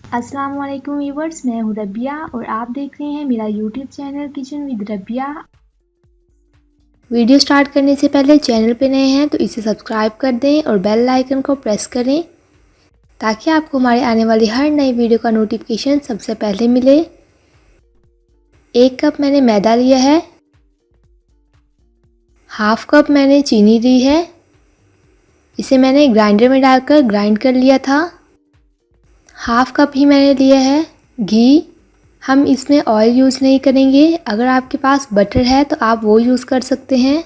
अस्सलाम वालेकुम व्यूवर्स, मैं हूँ रबिया और आप देख रहे हैं मेरा YouTube channel kitchen with Rabia. Video start करने से पहले चैनल पे नए हैं तो इसे सब्सक्राइब कर दें और बेल आइकन को प्रेस करें ताकि आपको हमारे आने वाली हर नई वीडियो का नोटिफिकेशन सबसे पहले मिले। 1 कप मैंने मैदा लिया है, हाफ कप मैंने चीनी ली है। इसे मैंने ग्राइंडर में डालकर ग्राइंड कर लिया था। हाफ कप ही मैंने लिया है घी। हम इसमें ऑयल यूज़ नहीं करेंगे। अगर आपके पास बटर है तो आप वो यूज़ कर सकते हैं।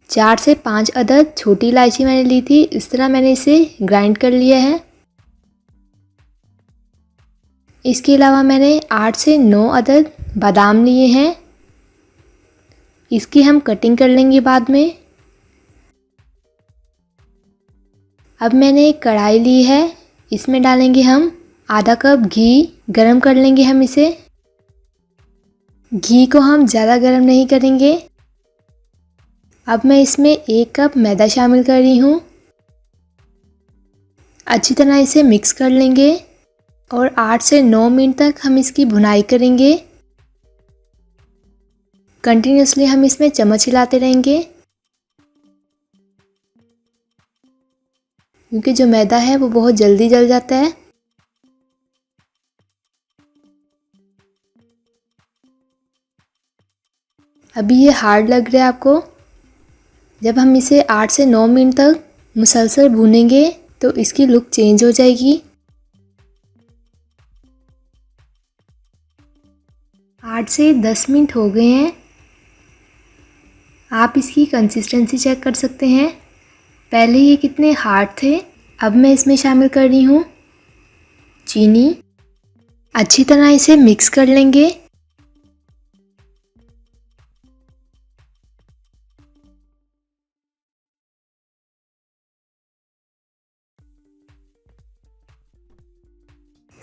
4 से 5 अदद छोटी इलायची मैंने ली थी। इस तरह मैंने इसे ग्राइंड कर लिया है। इसके अलावा मैंने 8 से 9 अदद बादाम लिए हैं। इसकी हम कटिंग कर लेंगे बाद में। अब मैंने एक कढ़ाई ली है, इसमें डालेंगे हम आधा कप घी। गरम कर लेंगे हम इसे। घी को हम ज़्यादा गरम नहीं करेंगे। अब मैं इसमें 1 कप मैदा शामिल कर रही हूँ। अच्छी तरह इसे मिक्स कर लेंगे और 8 से 9 मिनट तक हम इसकी भुनाई करेंगे। कंटिन्यूसली हम इसमें चम्मच हिलाते रहेंगे क्योंकि जो मैदा है वो बहुत जल्दी जल जाता है। अभी ये हार्ड लग रहा है आपको। जब हम इसे 8 से 9 मिनट तक मुसलसल भूनेंगे तो इसकी लुक चेंज हो जाएगी। 8 से 10 मिनट हो गए हैं। आप इसकी कंसिस्टेंसी चेक कर सकते हैं। पहले ये कितने हार्ड थे। अब मैं इसमें शामिल कर रही हूँ चीनी। अच्छी तरह इसे मिक्स कर लेंगे।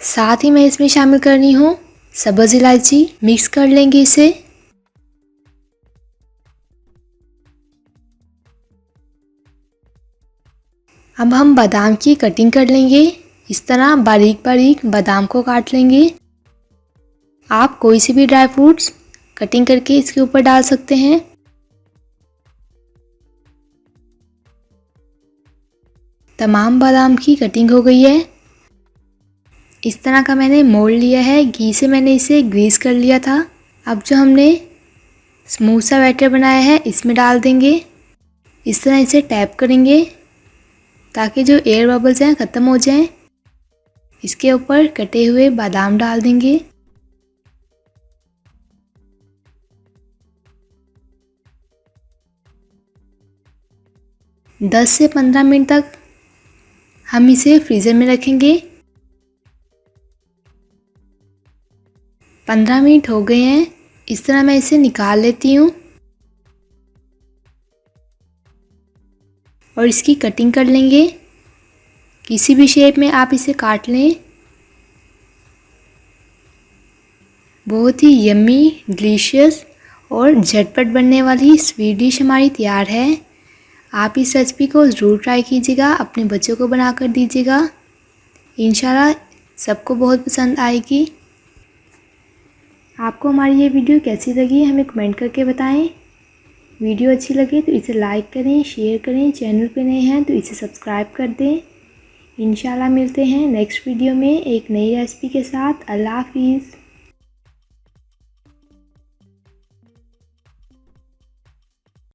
साथ ही मैं इसमें शामिल कर रही हूँ सब्ज़ इलायची। मिक्स कर लेंगे इसे। अब हम बादाम की कटिंग कर लेंगे। इस तरह बारीक बारीक बादाम को काट लेंगे। आप कोई सी भी ड्राई फ्रूट्स कटिंग करके इसके ऊपर डाल सकते हैं। तमाम बादाम की कटिंग हो गई है। इस तरह का मैंने मोल्ड लिया है। घी से मैंने इसे ग्रीस कर लिया था। अब जो हमने स्मूथ सा बैटर बनाया है इसमें डाल देंगे। इस तरह इसे टैप करेंगे ताकि जो एयर बबल्स हैं ख़त्म हो जाएं। इसके ऊपर कटे हुए बादाम डाल देंगे। दस से 15 मिनट तक हम इसे फ्रीज़र में रखेंगे। 15 मिनट हो गए हैं। इस तरह मैं इसे निकाल लेती हूँ और इसकी कटिंग कर लेंगे। किसी भी शेप में आप इसे काट लें। बहुत ही यम्मी, डिलीशियस और झटपट बनने वाली स्वीट डिश हमारी तैयार है। आप इस रेसिपी को ज़रूर ट्राई कीजिएगा, अपने बच्चों को बना कर दीजिएगा। इंशाल्लाह सबको बहुत पसंद आएगी। आपको हमारी ये वीडियो कैसी लगी हमें कमेंट करके बताएं। वीडियो अच्छी लगे तो इसे लाइक करें, शेयर करें। चैनल पे नए हैं तो इसे सब्सक्राइब कर दें। इंशाल्लाह मिलते हैं नेक्स्ट वीडियो में एक नई रेसिपी के साथ। अल्लाह हाफिज़।